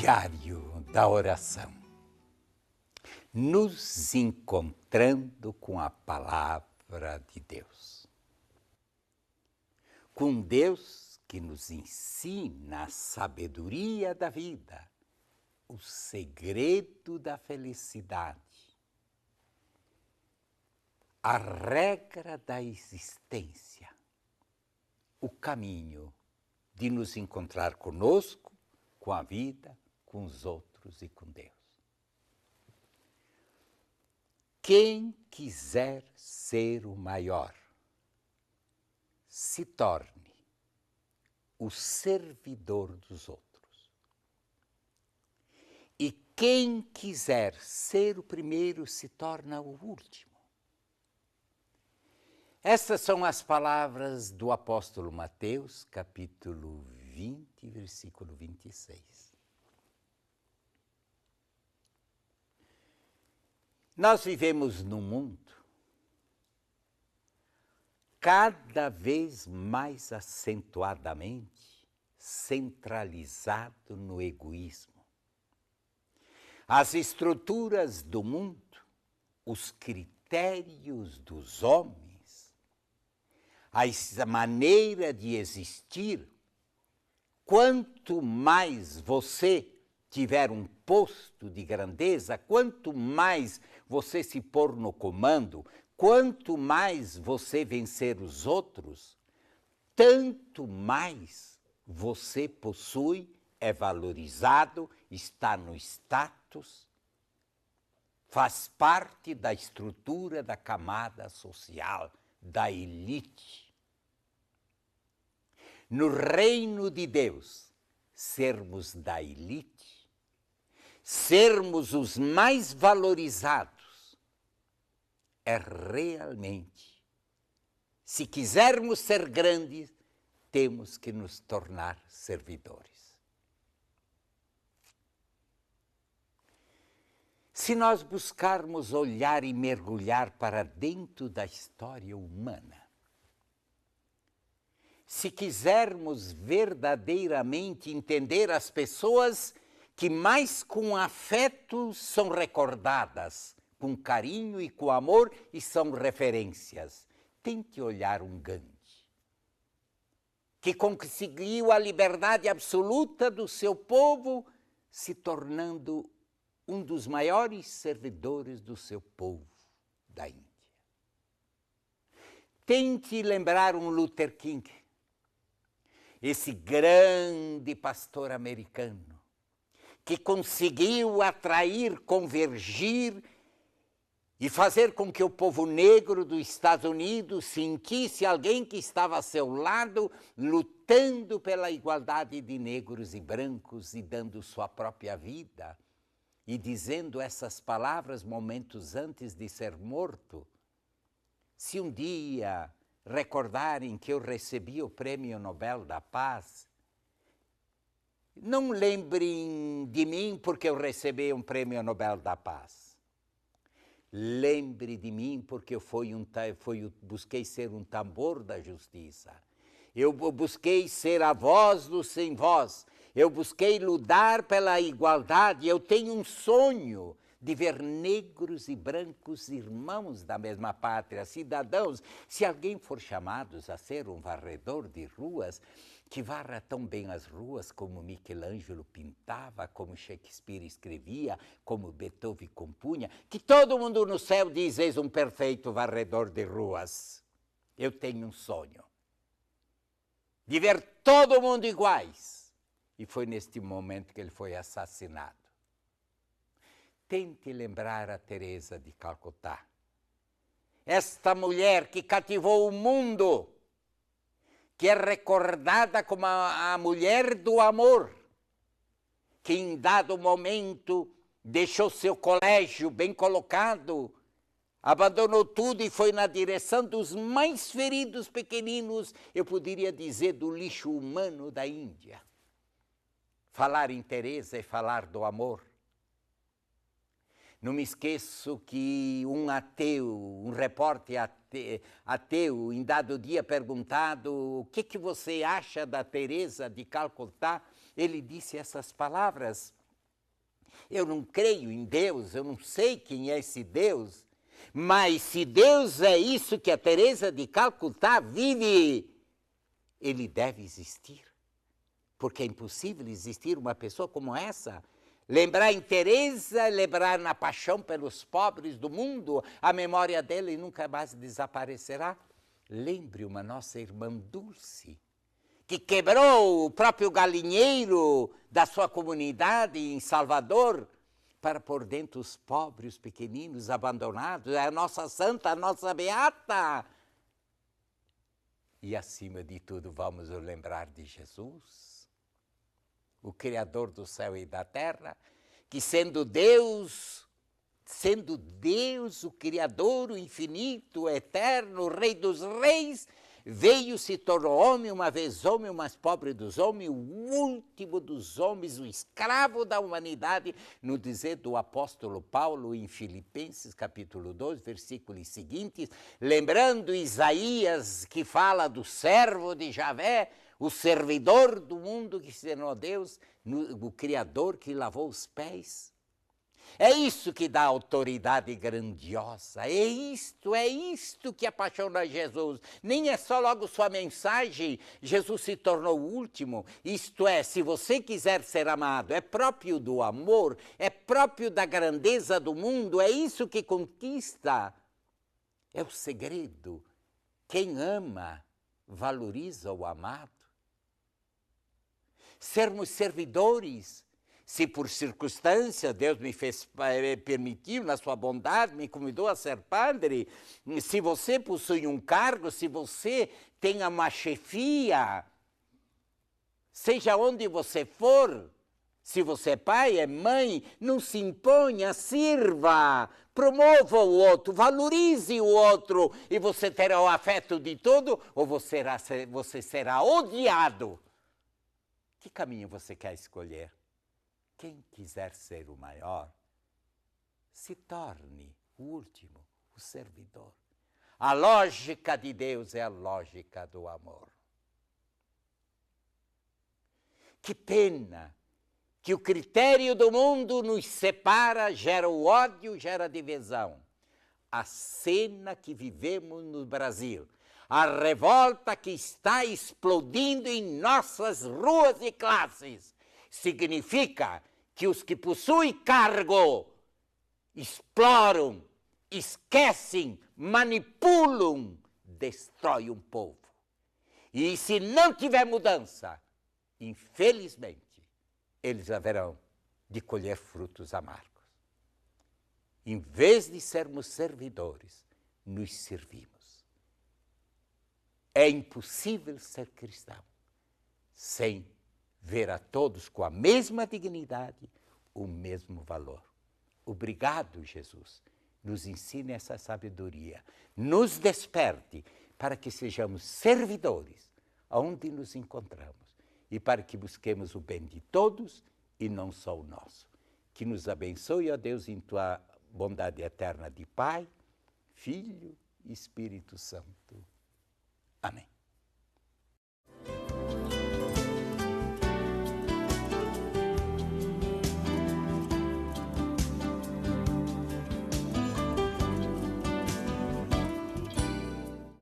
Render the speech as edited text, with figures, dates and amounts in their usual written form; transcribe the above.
Diário da Oração. Nos encontrando com a Palavra de Deus. Com Deus que nos ensina a sabedoria da vida, o segredo da felicidade, a regra da existência, o caminho de nos encontrar conosco, com a vida, com os outros e com Deus. Quem quiser ser o maior, se torne o servidor dos outros. E quem quiser ser o primeiro, se torna o último. Essas são as palavras do apóstolo Mateus, capítulo 20, versículo 26. Nós vivemos num mundo cada vez mais acentuadamente centralizado no egoísmo. As estruturas do mundo, os critérios dos homens, a maneira de existir, quanto mais você tiver um posto de grandeza, quanto mais você se pôr no comando, quanto mais você vencer os outros, tanto mais você possui, é valorizado, está no status, faz parte da estrutura da camada social, da elite. No reino de Deus, sermos da elite, sermos os mais valorizados, é realmente, se quisermos ser grandes, temos que nos tornar servidores. Se nós buscarmos olhar e mergulhar para dentro da história humana, se quisermos verdadeiramente entender as pessoas que mais com afeto são recordadas, com carinho e com amor e são referências, tente olhar um Gandhi, que conseguiu a liberdade absoluta do seu povo, se tornando um dos maiores servidores do seu povo, da Índia. Tente lembrar um Luther King, esse grande pastor americano, que conseguiu atrair, convergir e fazer com que o povo negro dos Estados Unidos sentisse alguém que estava a seu lado, lutando pela igualdade de negros e brancos e dando sua própria vida. E dizendo essas palavras momentos antes de ser morto: se um dia recordarem que eu recebi o Prêmio Nobel da Paz, não lembrem de mim porque eu recebi um Prêmio Nobel da Paz. Lembre de mim porque eu busquei ser um tambor da justiça. Eu busquei ser a voz do sem voz. Eu busquei lutar pela igualdade. Eu tenho um sonho de ver negros e brancos irmãos da mesma pátria, cidadãos. Se alguém for chamado a ser um varredor de ruas, que varra tão bem as ruas como Michelangelo pintava, como Shakespeare escrevia, como Beethoven compunha, que todo mundo no céu diz: és um perfeito varredor de ruas. Eu tenho um sonho de ver todo mundo iguais. E foi neste momento que ele foi assassinado. Tente lembrar a Teresa de Calcutá. Esta mulher que cativou o mundo, que é recordada como a mulher do amor, que em dado momento deixou seu colégio bem colocado, abandonou tudo e foi na direção dos mais feridos pequeninos, eu poderia dizer do lixo humano da Índia. Falar em Teresa é falar do amor. Não me esqueço que um ateu, um repórter ateu, em dado dia perguntado: o que você acha da Teresa de Calcutá? Ele disse essas palavras: Eu não creio em Deus, eu não sei quem é esse Deus, mas se Deus é isso que a Teresa de Calcutá vive, ele deve existir, porque é impossível existir uma pessoa como essa. Lembrar em Teresa, lembrar na paixão pelos pobres do mundo, a memória dele nunca mais desaparecerá. Lembre uma nossa irmã Dulce, que quebrou o próprio galinheiro da sua comunidade em Salvador para pôr dentro os pobres, os pequeninos, abandonados. É a nossa santa, a nossa beata. E, acima de tudo, vamos nos lembrar de Jesus, o Criador do céu e da terra, que sendo Deus, o Criador, o infinito, o eterno, o Rei dos reis, veio, se tornou homem, uma vez homem, o mais pobre dos homens, o último dos homens, o escravo da humanidade, no dizer do apóstolo Paulo em Filipenses, capítulo 2, versículos seguintes, lembrando Isaías, que fala do servo de Javé, o servidor do mundo que se tornou Deus, o Criador que lavou os pés. É isso que dá autoridade grandiosa, é isto que apaixona Jesus. Nem é só logo sua mensagem, Jesus se tornou o último. Isto é, se você quiser ser amado, é próprio do amor, é próprio da grandeza do mundo, é isso que conquista. É o segredo. Quem ama, valoriza o amado. Sermos servidores. Se por circunstância Deus me permitiu, na sua bondade, me convidou a ser padre, se você possui um cargo, se você tem uma chefia, seja onde você for, se você é pai, é mãe, não se imponha, sirva, promova o outro, valorize o outro, e você terá o afeto de todo, ou você será odiado. Que caminho você quer escolher? Quem quiser ser o maior, se torne o último, o servidor. A lógica de Deus é a lógica do amor. Que pena que o critério do mundo nos separa, gera o ódio, gera a divisão. A cena que vivemos no Brasil, a revolta que está explodindo em nossas ruas e classes, significa que os que possuem cargo exploram, esquecem, manipulam, destroem um povo. E se não tiver mudança, infelizmente, eles haverão de colher frutos amargos. Em vez de sermos servidores, nos servimos. É impossível ser cristão sem ver a todos com a mesma dignidade, o mesmo valor. Obrigado, Jesus. Nos ensine essa sabedoria. Nos desperte para que sejamos servidores aonde nos encontramos e para que busquemos o bem de todos e não só o nosso. Que nos abençoe, ó Deus, em tua bondade eterna de Pai, Filho e Espírito Santo. Amém.